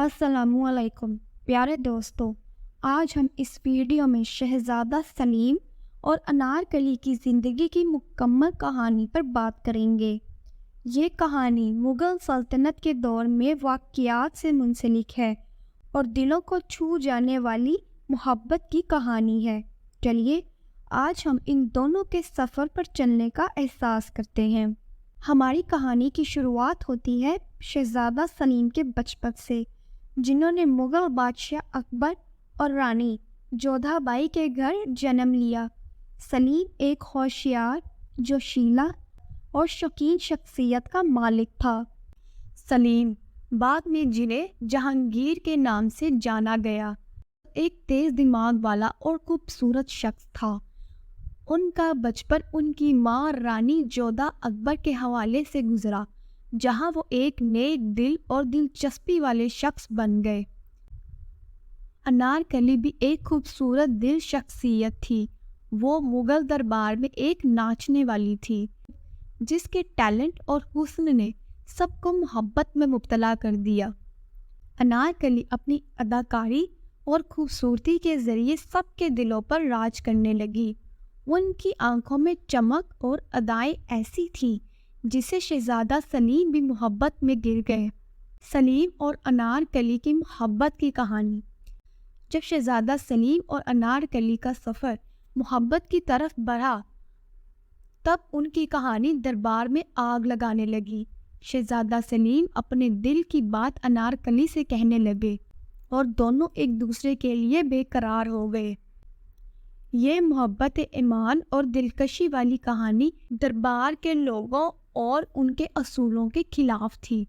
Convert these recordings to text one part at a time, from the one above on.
السلام علیکم پیارے دوستو، آج ہم اس ویڈیو میں شہزادہ سلیم اور انارکلی کی زندگی کی مکمل کہانی پر بات کریں گے۔ یہ کہانی مغل سلطنت کے دور میں واقعات سے منسلک ہے اور دلوں کو چھو جانے والی محبت کی کہانی ہے۔ چلیے آج ہم ان دونوں کے سفر پر چلنے کا احساس کرتے ہیں۔ ہماری کہانی کی شروعات ہوتی ہے شہزادہ سلیم کے بچپن سے، جنہوں نے مغل بادشاہ اکبر اور رانی جودھا بائی کے گھر جنم لیا۔ سلیم ایک ہوشیار، جوشیلا اور شوقین شخصیت کا مالک تھا۔ سلیم بعد میں جنہیں جہانگیر کے نام سے جانا گیا، ایک تیز دماغ والا اور خوبصورت شخص تھا۔ ان کا بچپن ان کی ماں رانی جودھا اکبر کے حوالے سے گزرا، جہاں وہ ایک نیک دل اور دلچسپی والے شخص بن گئے۔ انارکلی بھی ایک خوبصورت دل شخصیت تھی۔ وہ مغل دربار میں ایک ناچنے والی تھی، جس کے ٹیلنٹ اور حسن نے سب کو محبت میں مبتلا کر دیا۔ انارکلی اپنی اداکاری اور خوبصورتی کے ذریعے سب کے دلوں پر راج کرنے لگی۔ ان کی آنکھوں میں چمک اور ادائیں ایسی تھیں جسے شہزادہ سلیم بھی محبت میں گر گئے۔ سلیم اور انارکلی کی محبت کی کہانی۔ جب شہزادہ سلیم اور انارکلی کا سفر محبت کی طرف بڑھا، تب ان کی کہانی دربار میں آگ لگانے لگی۔ شہزادہ سلیم اپنے دل کی بات انارکلی سے کہنے لگے اور دونوں ایک دوسرے کے لیے بے قرار ہو گئے۔ یہ محبت ایمان اور دلکشی والی کہانی دربار کے لوگوں اور ان کے اصولوں کے خلاف تھی۔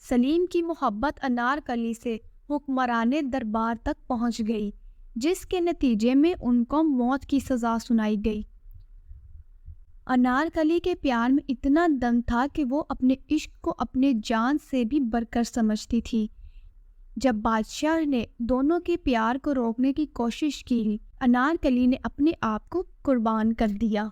سلیم کی محبت انارکلی سے حکمران دربار تک پہنچ گئی، جس کے نتیجے میں ان کو موت کی سزا سنائی گئی۔ انارکلی کے پیار میں اتنا دم تھا کہ وہ اپنے عشق کو اپنے جان سے بھی بڑھ کر سمجھتی تھی۔ جب بادشاہ نے دونوں کے پیار کو روکنے کی کوشش کی، انارکلی نے اپنے آپ کو قربان کر دیا۔